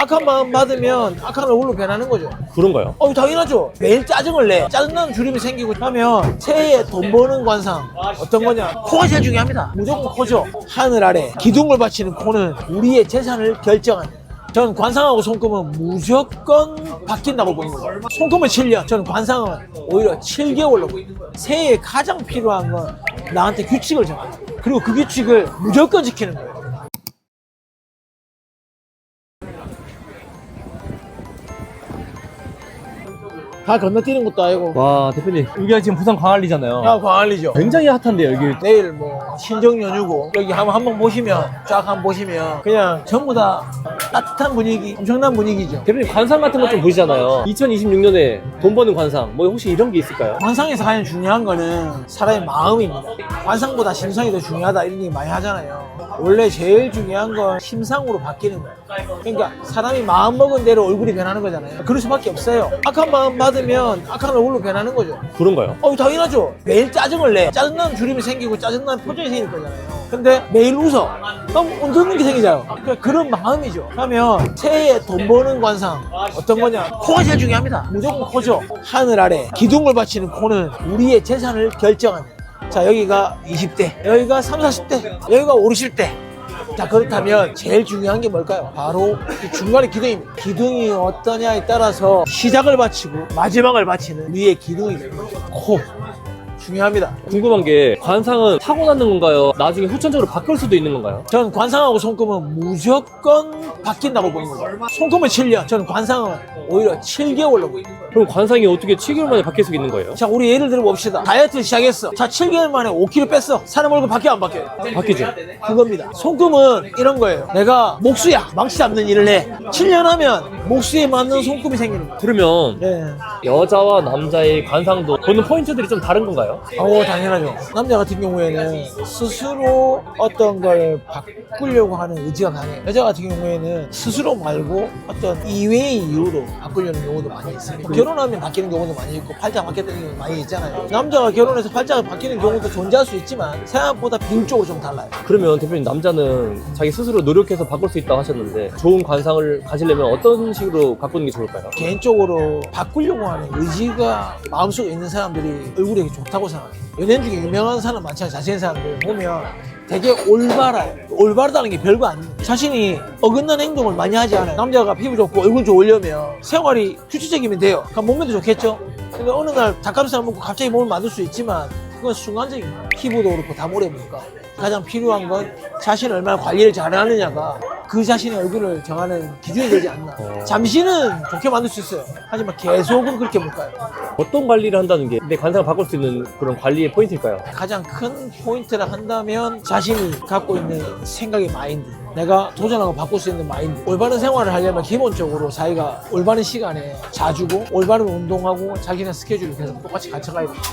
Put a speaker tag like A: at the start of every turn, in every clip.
A: 악한 마음 받으면 악한 얼굴로 변하는 거죠.
B: 그런가요?
A: 당연하죠. 매일 짜증을 내. 짜증나는 주름이 생기고 하면 새해에 돈 버는 관상 어떤 거냐? 코가 제일 중요합니다. 무조건 코죠. 하늘 아래 기둥을 바치는 코는 우리의 재산을 결정합니다. 전 관상하고 손금은 무조건 바뀐다고 보는 거예요. 손금은 7년, 전 관상은 오히려 7개월로 보이는 거예요. 새해에 가장 필요한 건 나한테 규칙을 정하는 거예요. 그리고 그 규칙을 무조건 지키는 거예요. 다 건너뛰는 것도 아니고.
B: 와 대표님 여기가 지금 부산 광안리잖아요.
A: 광안리죠.
B: 굉장히 핫한데요 여기.
A: 내일 뭐 신정 연휴고 여기 한번 보시면 쫙 한번 보시면 그냥 전부 다 따뜻한 분위기, 엄청난 분위기죠.
B: 대표님 관상 같은 거 좀 보시잖아요. 2026년에 돈 버는 관상 뭐 혹시 이런 게 있을까요?
A: 관상에서 가장 중요한 거는 사람의 마음입니다. 관상보다 심성이 더 중요하다 이런 얘기 많이 하잖아요. 원래 제일 중요한 건 심상으로 바뀌는 거예요. 그러니까 사람이 마음 먹은 대로 얼굴이 변하는 거잖아요. 그럴 수밖에 없어요. 악한 마음 받으면 악한 얼굴로 변하는 거죠.
B: 그런가요?
A: 당연하죠. 매일 짜증을 내. 짜증나는 주름이 생기고 짜증나는 표정이 생길 거잖아요. 근데 매일 웃어. 그럼 웃는 게 생기잖아요. 그러니까 그런 마음이죠. 그러면 새해에 돈 버는 관상 어떤 거냐? 코가 제일 중요합니다. 무조건 코죠. 하늘 아래 기둥을 바치는 코는 우리의 재산을 결정합니다. 자, 여기가 20대, 여기가 30, 40대, 여기가 50, 60대. 자, 그렇다면 제일 중요한 게 뭘까요? 바로 이 중간의 기둥입니다. 기둥이 어떠냐에 따라서 시작을 바치고 마지막을 바치는 우리의 기둥이 됩니다. 코. 중요합니다.
B: 궁금한 게 관상은 타고나는 건가요? 나중에 후천적으로 바뀔 수도 있는 건가요?
A: 전 관상하고 손금은 무조건 바뀐다고 보는 거예요. 손금은 7년, 전 관상은 오히려 7개월로 보이는 거예요.
B: 그럼 관상이 어떻게 7개월 만에 바뀔 수 있는 거예요?
A: 자, 우리 예를 들어 봅시다. 다이어트를 시작했어. 자, 7개월 만에 5kg 뺐어. 사람 얼굴 바뀌어 안 바뀌어요?
B: 바뀌죠.
A: 그겁니다. 손금은 이런 거예요. 내가 목수야. 망치 잡는 일을 해. 7년 하면 목수에 맞는 손금이 생기는 거예요.
B: 그러면
A: 네.
B: 여자와 남자의 관상도 보는 포인트들이 좀 다른 건가요?
A: 당연하죠. 남자 같은 경우에는 스스로 어떤 걸 바꾸려고 하는 의지가 강해요. 여자 같은 경우에는 스스로 말고 어떤 이외의 이유로 바꾸려는 경우도 많이 있습니다. 결혼하면 바뀌는 경우도 많이 있고 팔자가 바뀌는 경우도 많이 있잖아요. 남자가 결혼해서 팔자가 바뀌는 경우도 존재할 수 있지만 생각보다 비율적으로 좀 달라요.
B: 그러면 대표님 남자는 자기 스스로 노력해서 바꿀 수 있다고 하셨는데 좋은 관상을 가지려면 어떤 식으로 바꾸는 게 좋을까요?
A: 개인적으로 바꾸려고 하는 의지가 마음속에 있는 사람들이 얼굴이 좋다고 생각해요. 연예인 중에 유명한 사람 많잖아요. 잘생긴 사람들 보면 되게 올바라요. 올바르다는 게 별거 아닙니다. 자신이 어긋난 행동을 많이 하지 않아요. 남자가 피부 좋고 얼굴 좋으려면 생활이 규칙적이면 돼요. 그럼 몸매도 좋겠죠? 근데 어느 날 닭가슴살 먹고 갑자기 몸을 만들 수 있지만 그건 순간적입니다. 피부도 그렇고 다 모래 보니까. 가장 필요한 건 자신을 얼마나 관리를 잘하느냐가 그 자신의 얼굴을 정하는 기준이 되지 않나. 잠시는 좋게 만들 수 있어요. 하지만 계속은 그렇게 못 가요.
B: 어떤 관리를 한다는 게 내 관상을 바꿀 수 있는 그런 관리의 포인트일까요?
A: 가장 큰 포인트라 한다면 자신이 갖고 있는 생각의 마인드, 내가 도전하고 바꿀 수 있는 마인드. 올바른 생활을 하려면 기본적으로 자기가 올바른 시간에 자주고 올바른 운동하고 자기는 스케줄을 계속 똑같이 갖춰가야 됩니다.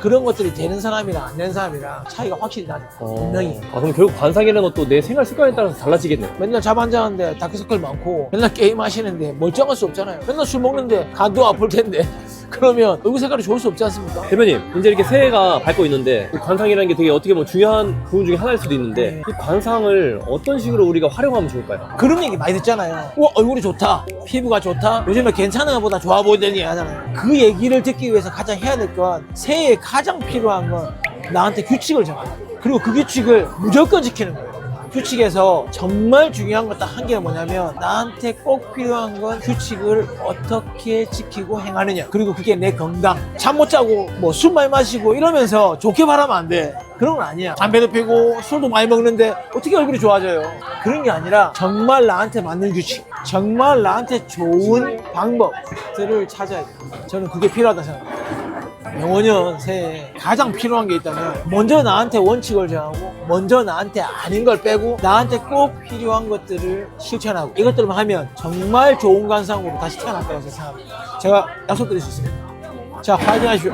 A: 그런 것들이 되는 사람이랑 안 되는 사람이랑 차이가 확실히 나죠. 분명히.
B: 그럼 결국 관상이라는 것도 내 생활 습관에 따라서 달라지겠네요.
A: 맨날 잠 안 자는데 다크서클 많고 맨날 게임 하시는데 멀쩡할 수 없잖아요. 맨날 술 먹는데 간도 아플 텐데 그러면 얼굴 색깔이 좋을 수 없지 않습니까?
B: 대표님 이제 이렇게 새해가 밝고 있는데 이 관상이라는 게 되게 어떻게 보면 중요한 부분 중에 하나일 수도 있는데 이 관상을 어떤 식으로 우리가 활용하면 좋을까요?
A: 그런 얘기 많이 듣잖아요. 얼굴이 좋다, 피부가 좋다, 요즘에 괜찮은 것보다 좋아 보이는 얘기 하잖아요. 그 얘기를 듣기 위해서 가장 해야 될 건 새해에 가장 필요한 건 나한테 규칙을 정하는 거예요. 그리고 그 규칙을 무조건 지키는 거예요. 규칙에서 정말 중요한 건 딱 한 개가 뭐냐면 나한테 꼭 필요한 건 규칙을 어떻게 지키고 행하느냐. 그리고 그게 내 건강. 잠 못 자고 뭐 술 많이 마시고 이러면서 좋게 바라면 안 돼. 그런 건 아니야. 담배도 피고 술도 많이 먹는데 어떻게 얼굴이 좋아져요? 그런 게 아니라 정말 나한테 맞는 규칙, 정말 나한테 좋은 방법들을 찾아야 돼요. 저는 그게 필요하다 생각합니다. 명호년 새해에 가장 필요한 게 있다면 먼저 나한테 원칙을 정하고 먼저 나한테 아닌 걸 빼고 나한테 꼭 필요한 것들을 실천하고 이것들만 하면 정말 좋은 관상으로 다시 태어날 거라고 생각합니다. 제가 약속드릴 수 있습니다. 자, 화이팅 하십시오.